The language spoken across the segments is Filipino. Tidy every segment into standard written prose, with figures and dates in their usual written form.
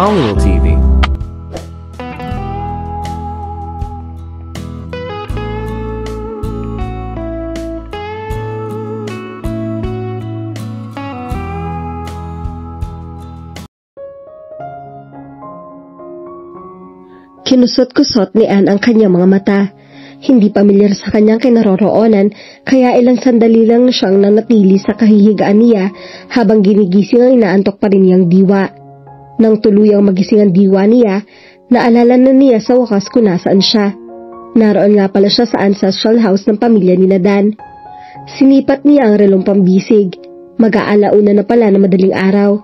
Hollywood TV. Kinusot-kusot ni Anne ang kanyang mga mata. Hindi pamilyar sa kanyang kinaroroonan, kaya ilang sandali lang siyang nanatili sa kahihigaan niya habang ginigising ang inaantok pa rin niyang diwa. Nang tuluyang magising ang diwa niya, naalala na niya sa wakas kung nasaan siya. Naroon nga pala siya sa ancestral house ng pamilya ni Dan. Sinipat niya ang relong pambisig. Mag-aalauna na pala na madaling araw.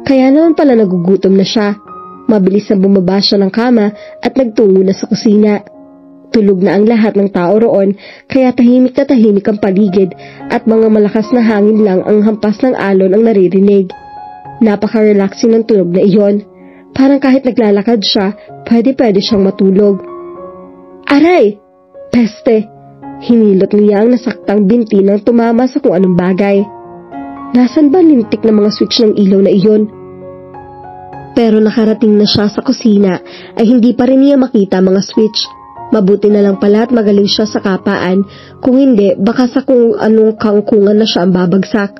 Kaya naman pala nagugutom na siya. Mabilis na bumaba siya ng kama at nagtungo na sa kusina. Tulog na ang lahat ng tao roon, kaya tahimik na tahimik ang paligid at mga malakas na hangin lang ang hampas ng alon ang naririnig. Napaka-relaxing ng tunog na iyon. Parang kahit naglalakad siya, pwede siyang matulog. Aray! Peste! Hinilot niya ang nasaktang binti nang tumama sa kung anong bagay. Nasaan ba lintik na mga switch ng ilaw na iyon? Pero nakarating na siya sa kusina ay hindi pa rin niya makita mga switch. Mabuti na lang pala at magaling siya sa kapaan, kung hindi baka sa kung anong kangkungan na siya ang babagsak.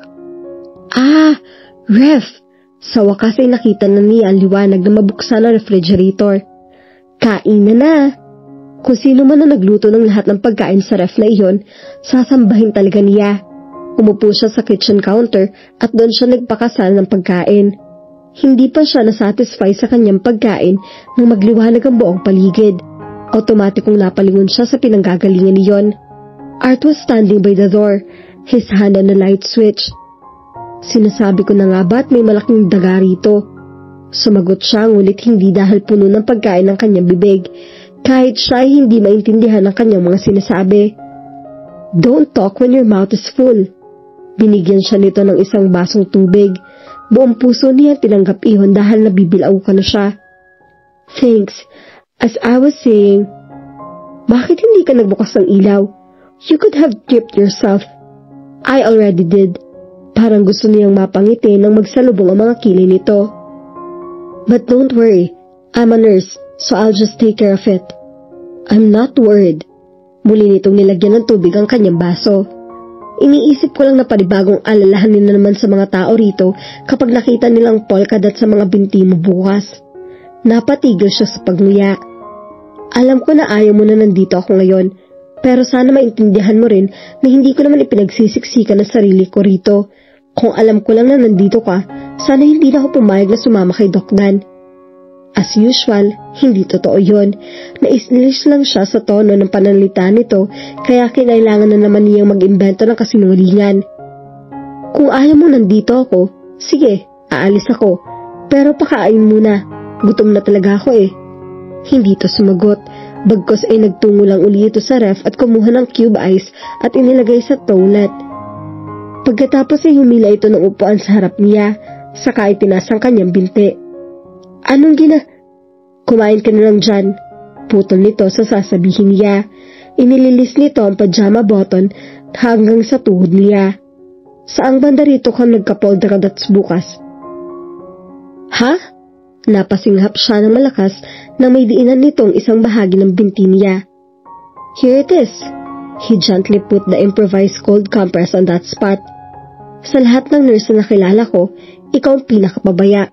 Ref! Sa wakas ay nakita na niya ang liwanag na mabuksan ang refrigerator. Kain na! Kung sino man na nagluto ng lahat ng pagkain sa ref na iyon, sasambahin talaga niya. Umupo siya sa kitchen counter at doon siya nagpakasal ng pagkain. Hindi pa siya nasatisfy sa kanyang pagkain nang magliwanag ang buong paligid. Automatikong napalingon siya sa pinanggagalingan niyon. Art was standing by the door, his hand on the light switch. Sinasabi ko na nga ba't may malaking daga rito? Sumagot siya ngunit hindi dahil puno ng pagkain ng kanyang bibig, kahit siya ay hindi maintindihan ang kanyang mga sinasabi. Don't talk when your mouth is full. Binigyan siya nito ng isang basong tubig. Buong puso niya tinanggap iyon dahil nabibilaw ka na siya. Thanks. As I was saying, bakit hindi ka nagbukas ng ilaw? You could have tripped yourself. I already did. Parang gusto niyang mapangiti nang magsalubong ang mga kilay nito. But don't worry, I'm a nurse, so I'll just take care of it. I'm not worried. Muli nitong nilagyan ng tubig ang kanyang baso. Iniisip ko lang na panibagong alalahanin na naman sa mga tao rito kapag nakita nilang polka dot sa mga binti mo bukas. Napatigil siya sa pagnguya. Alam ko na ayaw mo na nandito ako ngayon, pero sana maintindihan mo rin na hindi ko naman ipinagsisiksikan ang sarili ko rito. Kung alam ko lang na nandito ka, sana hindi na ako pumayag na sumama kay Doc Dan. As usual, hindi totoo yon. Nais-nilis lang siya sa tono ng pananalita nito, kaya kinailangan na naman niyang mag-imbento ng kasinungalingan. Kung ayaw mo nandito ako, sige, aalis ako. Pero pakain muna, gutom na talaga ako eh. Hindi to sumagot, bagkos ay nagtungo lang uli ito sa ref at kumuha ng cube ice at inilagay sa toilet. Pagkatapos ay humila ito ng upuan sa harap niya, saka itinasang kanyang binti. Anong Kumain ka na lang dyan. Putol nito sa sasabihin niya. Inililis nito ang pajama button hanggang sa tuhod niya. Saang banda rito ka nagka-polka dots bukas? Ha? Napasinghap siya ng malakas na may diinan nitong isang bahagi ng binti niya. Here it is. He gently put the improvised cold compress on that spot. Sa lahat ng nurse na nakilala ko, ikaw ang pinakapabaya.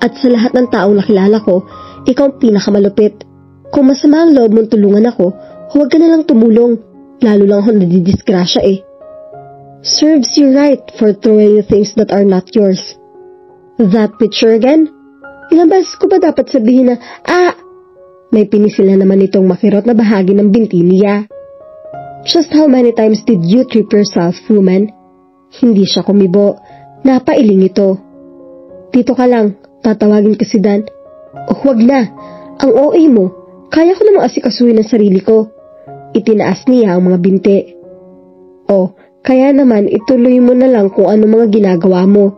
At sa lahat ng taong nakilala ko, ikaw ang pinakamalupit. Kung masama ang loob mong tulungan ako, huwag ka na lang tumulong. Lalo lang ako nadidisgrasya eh. Serves you right for throwing things that are not yours. That picture again? Ilang beses ko ba dapat sabihin na, May pinisila naman itong makirot na bahagi ng binti niya. Just how many times did you trip yourself, woman? Hindi siya kumibo. Napailing ito. Dito ka lang. Tatawagin ka si Dan. Huwag na. Ang OA mo. Kaya ko namang asikasuhin ang sarili ko. Itinaas niya ang mga binti. Kaya naman ituloy mo na lang kung ano mga ginagawa mo.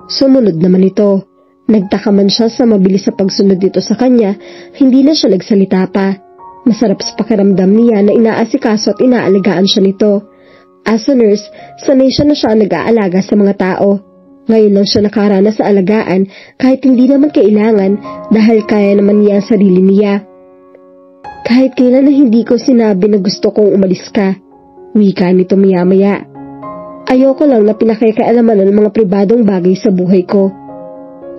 Sumunod naman ito. Nagtaka man siya sa mabilis sa pagsunod dito sa kanya, hindi na siya nagsalita pa. Masarap sa pakiramdam niya na inaasikaso at inaalagaan siya nito. As a nurse, sanay siya na siya nag-aalaga sa mga tao. Ngayon lang siya nakaranas sa alagaan kahit hindi naman kailangan dahil kaya naman niya ang sarili niya. Kahit kailan na hindi ko sinabi na gusto kong umalis ka, wika nito maya-maya. Ayoko lang na pinakikaalaman ng mga pribadong bagay sa buhay ko.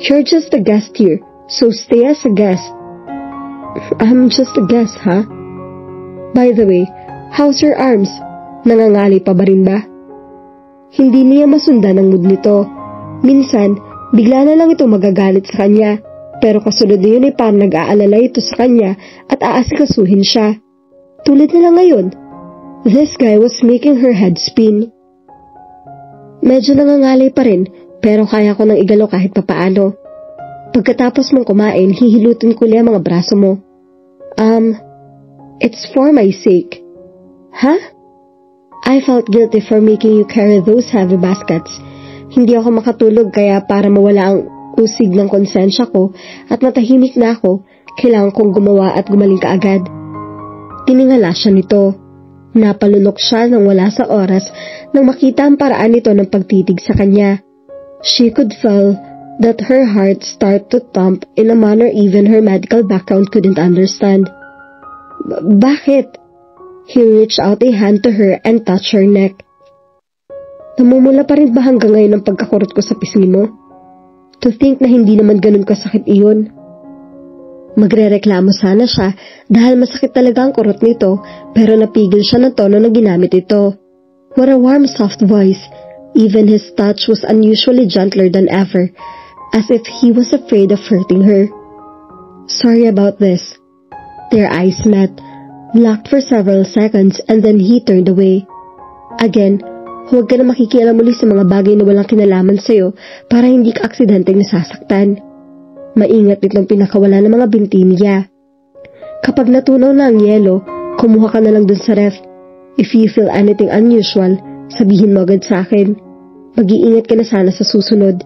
You're just a guest here, so stay as a guest. I'm just a guest, huh? By the way, how's your arms? Nangangali pa ba rin ba? Hindi niya masundan ang mood nito. Minsan, bigla na lang ito magagalit sa kanya, pero kasunod na yun ay parang nag-aalala ito sa kanya at aasikasuhin siya. Tulad na lang ngayon, this guy was making her head spin. Medyo nangangalay pa rin, pero kaya ko nang igalaw kahit papaano. Pagkatapos mong kumain, hihilutin ko liya mga braso mo. It's for my sake. Huh? I felt guilty for making you carry those heavy baskets. Hindi ako makatulog kaya para mawala ang usig ng konsensya ko at matahimik na ako, kailangan kong gumawa at gumaling kaagad. Tiningala siya nito. Napalunok siya nang wala sa oras nang makita ang paraan nito ng pagtitig sa kanya. She could feel that her heart started to thump in a manner even her medical background couldn't understand. Bakit? He reached out a hand to her and touched her neck. Namumula pa rin ba hanggang ngayon ang pagkakurot ko sa pisngi mo? To think na hindi naman ganun kasakit iyon. Magrereklamo sana siya dahil masakit talaga ang kurot nito, pero napigil siya ng tono na ginamit ito. What a warm, soft voice. Even his touch was unusually gentler than ever, as if he was afraid of hurting her. Sorry about this. Their eyes met, locked for several seconds, and then he turned away. Again, huwag ka na makikialam muli sa mga bagay na walang kinalaman sa'yo para hindi ka aksidenteng nasasaktan. Maingat itong pinakawala ng mga binti niya. Kapag natunaw na ang yelo, kumuha ka na lang dun sa ref. If you feel anything unusual, sabihin mo agad sa akin. Mag-iingat ka na sana sa susunod.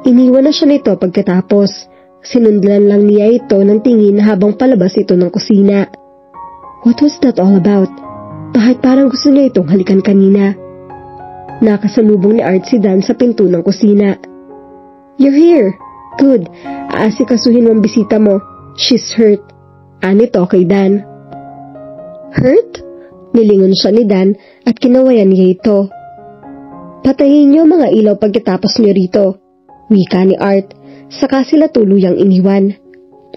Iniwan na siya nito pagkatapos. Sinundan lang niya ito ng tingin habang palabas ito ng kusina. What was that all about? Bakit parang gusto niya itong halikan kanina? Nakasalubong ni Art si Dan sa pinto ng kusina. You're here. Good. Aasikasuhin mo ang bisita mo. She's hurt. Anito kay Dan. Hurt? Nilingon siya ni Dan at kinawayan niya ito. Patayin niyo mga ilaw pagkatapos niyo rito, wika ni Art. Saka sila tuluyang iniwan.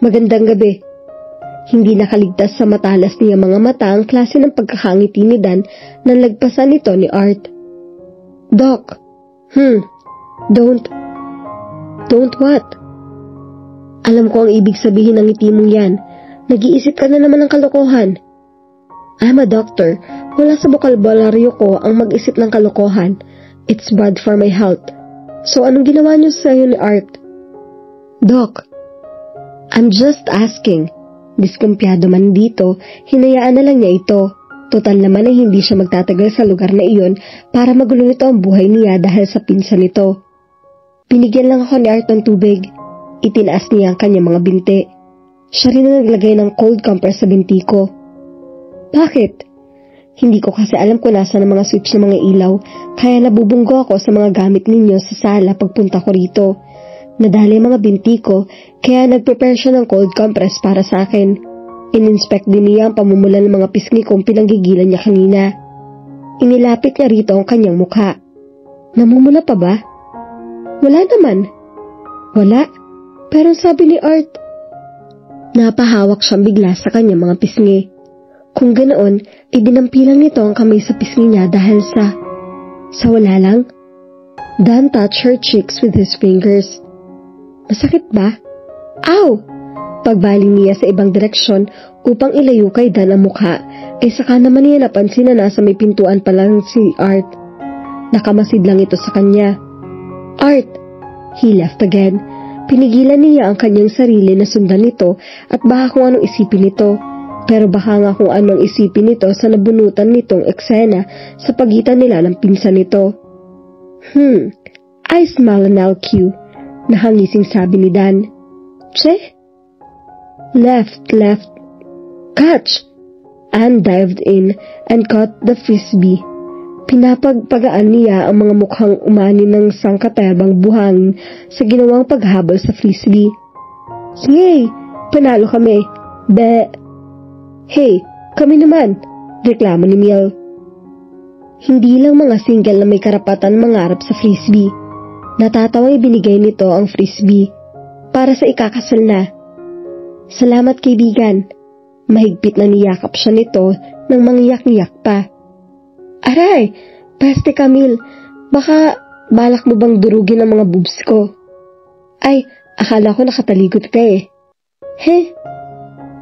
Magandang gabi. Hindi nakaligtas sa matalas niya mga mata ang klase ng pagkakangiti ni Dan nang lagpasan nito ni Art. Doc. Don't what? Alam ko ang ibig sabihin ng ngiti mong yan. Nag-iisip ka na naman ng kalokohan. I'm a doctor. Wala sa bokabularyo ko ang mag-isip ng kalokohan. It's bad for my health. So anong ginawa niyo sa'yo ni Art? Doc, I'm just asking. Diskumpiyado man dito, hinayaan na lang niya ito. Total naman ay hindi siya magtatagal sa lugar na iyon para magulo nito ang buhay niya dahil sa pinsan nito. Binigyan lang ako ni Art ng tubig. Itinaas niya ang kanyang mga binti. Siya rin ang naglagay ng cold compress sa binti ko. Bakit? Hindi ko kasi alam kung nasa ng mga switch ng mga ilaw, kaya nabubunggo ako sa mga gamit ninyo sa sala pagpunta ko rito. Nadali ang mga binti ko, kaya nag-prepare siya ng cold compress para sa akin. In-inspect din niya ang pamumula ng mga pisngi kong pinanggigilan niya kanina. Inilapit niya rito ang kanyang mukha. Namumula pa ba? Wala naman. Wala? Pero sabi ni Art. Napahawak siyang bigla sa kanyang mga pisngi. Kung ganoon, idinampilang nito ang kamay sa pisngi niya dahil sa wala lang. Dan touched her cheeks with his fingers. Masakit ba? Ow! Pagbaling niya sa ibang direksyon upang ilayo kay Dan ang mukha, ay saka naman niya napansin na nasa may pintuan pa lang si Art. Nakamasid lang ito sa kanya. Art! He left again. Pinigilan niya ang kanyang sarili na sundan nito at baka kung anong isipin nito. Pero baka nga kung anong isipin nito sa nabunutan nitong eksena sa pagitan nila ng pinsan nito. I smell an LQ. Nahangising sabi ni Dan. Che? Left. Catch! Anne dived in and caught the frisbee. Pinapagpagaan niya ang mga mukhang umani ng sangkaterbang buhangin sa ginawang paghabol sa frisbee. Sige, panalo kami. Hey, kami naman, reklamo ni Mil. Hindi lang mga single na may karapatan mangarap sa frisbee. Natatawang ibinigay nito ang frisbee para sa ikakasal na. Salamat kaibigan. Mahigpit na niyakap siya nito nang mangyak-ngyak pa. Aray, peste Camille, baka balak mo bang durugin ang mga boobs ko? Ay, akala ko nakataligot ka eh.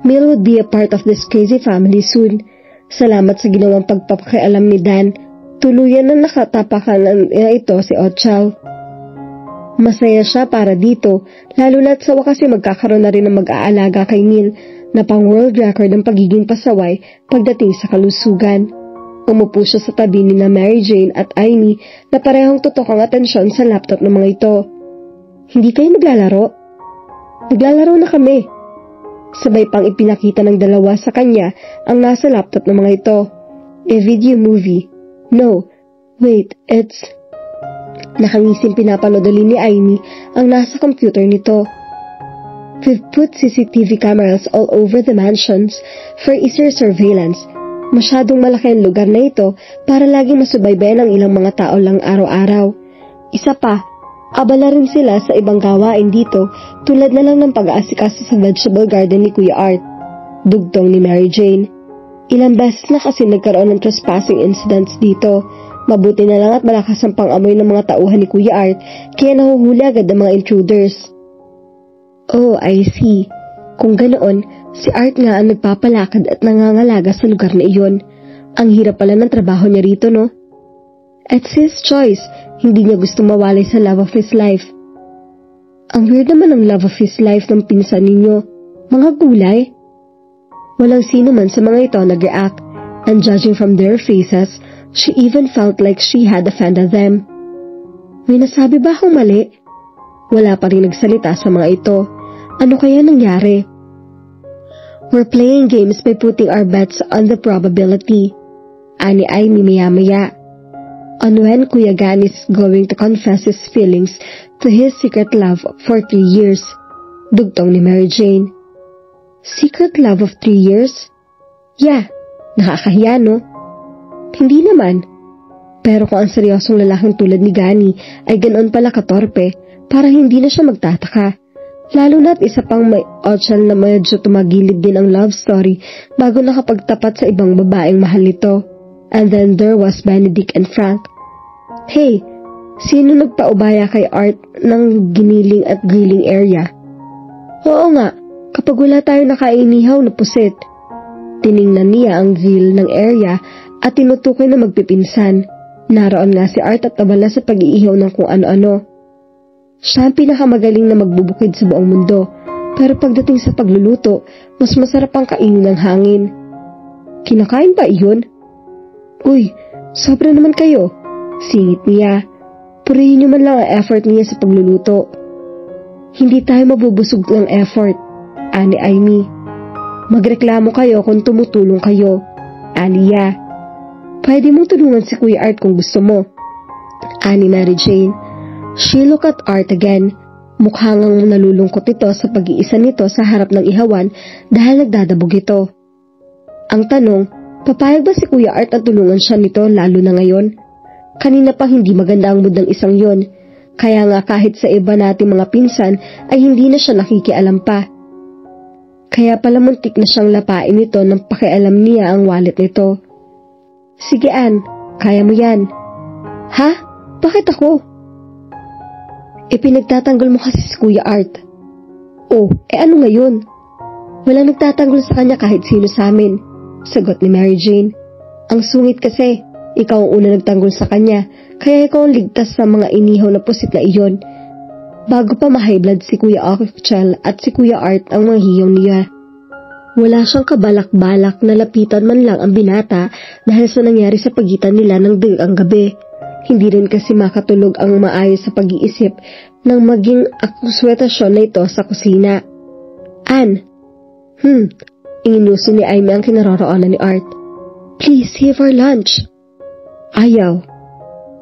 Mil would be a part of this crazy family soon. Salamat sa ginawang pagpapakialam ni Dan. Tuluyan na nakatapakan na ito si Ochal. Masaya siya para dito, lalo na't sa wakas magkakaroon na rin ng mag-aalaga kay Mil na pang world record ng pagiging pasaway pagdating sa kalusugan. Umupo siya sa tabi ni na Mary Jane at Amy na parehong tutok ang atensyon sa laptop ng mga ito. Hindi kayo maglalaro? Naglalaro na kami. Sabay pang ipinakita ng dalawa sa kanya ang nasa laptop ng mga ito. A video movie. No, wait, it's... Nakangising pinapanood ulit ni Amy ang nasa computer nito. We've put CCTV cameras all over the mansions for easier surveillance. Masyadong malaki ang lugar na ito para laging masubaybayan ang ilang mga tao lang araw-araw. Isa pa, abala rin sila sa ibang gawain dito tulad na lang ng pag-aasikaso sa vegetable garden ni Kuya Art. Dugtong ni Mary Jane. Ilang beses na kasi nagkaroon ng trespassing incidents dito. Mabuti na lang at malakas ang pang-amoy ng mga tauhan ni Kuya Art kaya nahuhuli agad ang mga intruders. Oh, I see. Kung ganoon, si Art nga ang nagpapalakad at nangangalaga sa lugar na iyon. Ang hirap pala ng trabaho niya rito, no? It's his choice. Hindi niya gusto mawalay sa love of his life. Ang weird naman ng love of his life ng pinsan ninyo. Mga gulay. Walang sino man sa mga ito nag-react. And judging from their faces, she even felt like she had offended them. May nasabi ba akong mali? Wala pa rin nagsalita sa mga ito. Ano kaya nangyari? We're playing games by putting our bets on the probability. Ani ay maya-maya. On when Kuya Gan is going to confess his feelings to his secret love for 3 years. Dugtong ni Mary Jane. Secret love of 3 years? Yeah, nakakahiya no? Hindi naman. Pero kung ang seryosong lalaking tulad ni Gani ay ganoon pala katorpe, para hindi na siya magtataka. Lalo na't isa pang may Ochal na medyo tumagilid din ang love story bago nakapagtapat sa ibang babaeng mahal nito. And then there was Benedict and Frank. Hey, sino nagpaubaya kay Art ng giniling at grilling area? Oo nga, kapag wala tayo nakainihaw na pusit. Tiningnan niya ang grill ng area at tinutukoy na magpipinsan. Naroon nga si Art at tabala sa pag-iihaw ng kung ano-ano. Siya ang pinakamagaling na magbubukid sa buong mundo, pero pagdating sa pagluluto, mas masarap ang kainin ng hangin. Kinakain pa iyon? Uy, sobra naman kayo, singit niya. Purihin niyo man lang ang effort niya sa pagluluto. Hindi tayo mabubusog ng effort, ani Amy. Magreklamo kayo kung tumutulong kayo, aniya. Pwede mong tulungan si Kuya Art kung gusto mo, ani Mary Jane. She looked at Art again. Mukhang nalulungkot ito sa pag-iisa nito sa harap ng ihawan dahil nagdadabog ito. Ang tanong, papayag ba si Kuya Art na tulungan siya nito lalo na ngayon? Kanina pa hindi maganda ang mood ng isang yon. Kaya nga kahit sa iba nating mga pinsan ay hindi na siya nakikialam pa. Kaya pala muntik na siyang lapain nito nang pakialam niya ang wallet nito. Sige Ann, kaya mo yan. Ha? Bakit ako? Pinagtatanggol mo kasi si Kuya Art. Oh, ano ngayon? Walang nagtatanggol sa kanya kahit sino sa amin, sagot ni Mary Jane. Ang sungit kasi, ikaw ang una nagtanggol sa kanya, kaya ikaw ang ligtas sa mga inihaw na pusit na iyon. Bago pa ma-high blood si Kuya Ochal at si Kuya Art ang mga hiyaw niya. Wala siyang kabalak-balak na lapitan man lang ang binata dahil sa nangyari sa pagitan nila ng dagang gabi. Hindi rin kasi makatulog ang maayos sa pag-iisip ng maging akuswetasyon na ito sa kusina. Ann, Inuso ni Amy ang kinaroroonan ni Art. Please, save our lunch. Ayaw.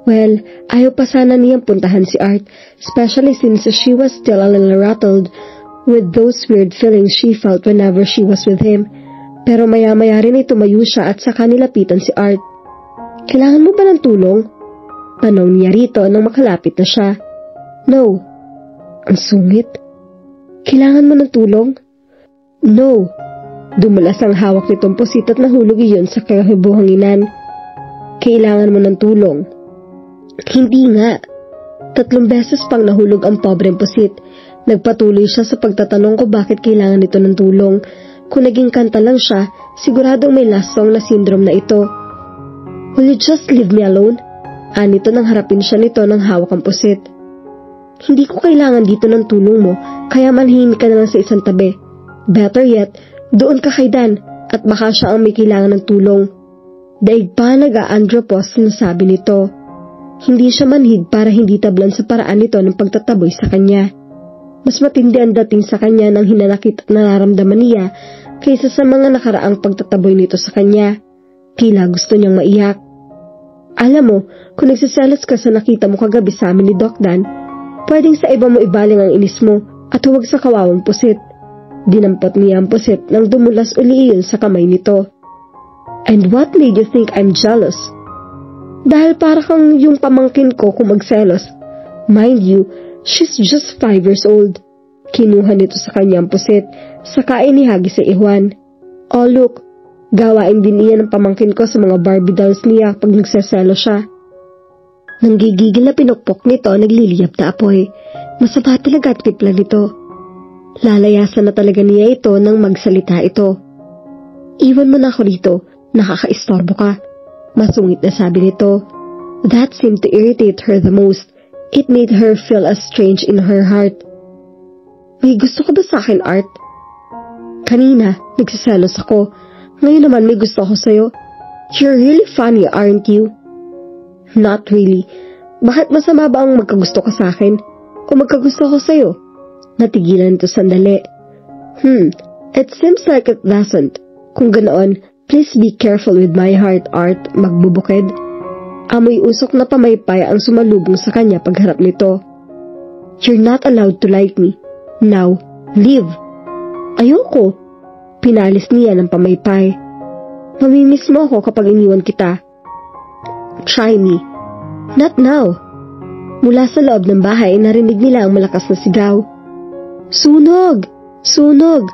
Well, ayaw pa sana niyang puntahan si Art, especially since she was still a little rattled with those weird feelings she felt whenever she was with him. Pero maya-maya rin ay tumayo siya at saka nilapitan si Art. Kailangan mo ba ng tulong? Tanong niya rito nang makalapit na siya. No. Ang sungit. Kailangan mo ng tulong? No. Dumulas ang hawak nitong pusit at nahulog iyon sa kahibuhanginan. Kailangan mo ng tulong? Hindi nga. 3 beses pang nahulog ang pobreng pusit. Nagpatuloy siya sa pagtatanong ko bakit kailangan nito ng tulong. Kung naging kanta lang siya, siguradong may last song na syndrome na ito. Will you just leave me alone? Anito nang harapin siya nito ng hawak ang pusit. Hindi ko kailangan dito ng tulong mo, kaya manhimik ka na lang sa isang tabi. Better yet, doon ka kay Dan, at baka siya ang may kailangan ng tulong. Daig pa nag-aandropos na sabi nito. Hindi siya manhid para hindi tablan sa paraan nito ng pagtataboy sa kanya. Mas matindi ang dating sa kanya ng hinanakit at nararamdaman niya kaysa sa mga nakaraang pagtataboy nito sa kanya. Tila gusto niyang maiyak. Alam mo, kung nagsiselos ka sa nakita mo kagabi sa amin ni Doc Dan, pwedeng sa iba mo ibaling ang inis mo at huwag sa kawawang pusit. Dinampot niya ang pusit nang dumulas uli iyon sa kamay nito. And what made you think I'm jealous? Dahil para kang yung pamangkin ko kung magselos. Mind you, she's just 5 years old. Kinuha nito sa kanyang pusit, saka inihagi sa Ijuan. Oh look, gawain din iyan ng pamangkin ko sa mga Barbie dolls niya pag nagseselo siya. Nanggigigil na pinukpok nito, nagliliyab na apoy. Masama talaga at pipla nito. Lalayasan na talaga niya ito nang magsalita ito. Iwan mo na ako rito, nakakaistorbo ka. Masungit na sabi nito. That seemed to irritate her the most. It made her feel as strange in her heart. May gusto ka ba sa akin, Art? Kanina, nagsiselos ako. Ngayon naman may gusto ako sa'yo. You're really funny, aren't you? Not really. Bakit masama ba ang magkagusto ka sa akin? O magkagusto ko sa'yo? Natigilan ito sandali. It seems like it doesn't. Kung ganoon, please be careful with my heart, Art, magbubukid. Amoy usok na pamaypay ang sumalubong sa kanya pagharap nito. You're not allowed to like me. Now, leave. Ayoko. Pinalis niya ng pamaypay. Mamimiss mo ako kapag iniwan kita. Try me. Not now. Mula sa loob ng bahay, narinig nila ang malakas na sigaw. Sunog! Sunog!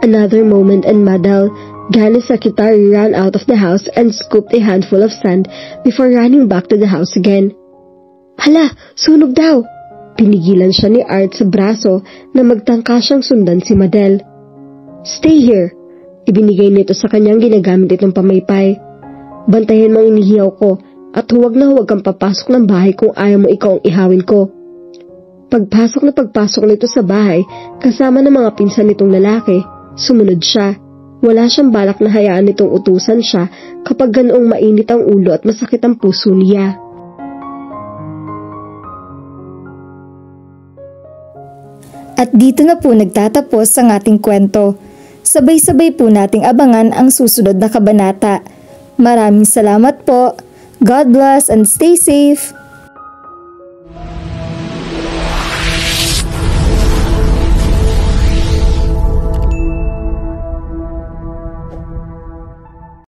Another moment and Madal, Ganis Sakitari ran out of the house and scooped a handful of sand before running back to the house again. Hala! Sunog daw! Pinigilan siya ni Art sa braso na magtangka siyang sundan si Madel. Stay here! Ibinigay nito sa kanyang ginagamit itong pamaypay. Bantayan mo ang inihiyaw ko at huwag na huwag kang papasok ng bahay kung ayaw mo ikaw ang ihawin ko. Pagpasok nito sa bahay kasama ng mga pinsan nitong lalaki, sumunod siya. Wala siyang balak na hayaan nitong utusan siya kapag ganoong mainit ang ulo at masakit ang puso niya. At dito na po nagtatapos ang ating kwento. Sabay-sabay po nating abangan ang susunod na kabanata. Maraming salamat po. God bless and stay safe.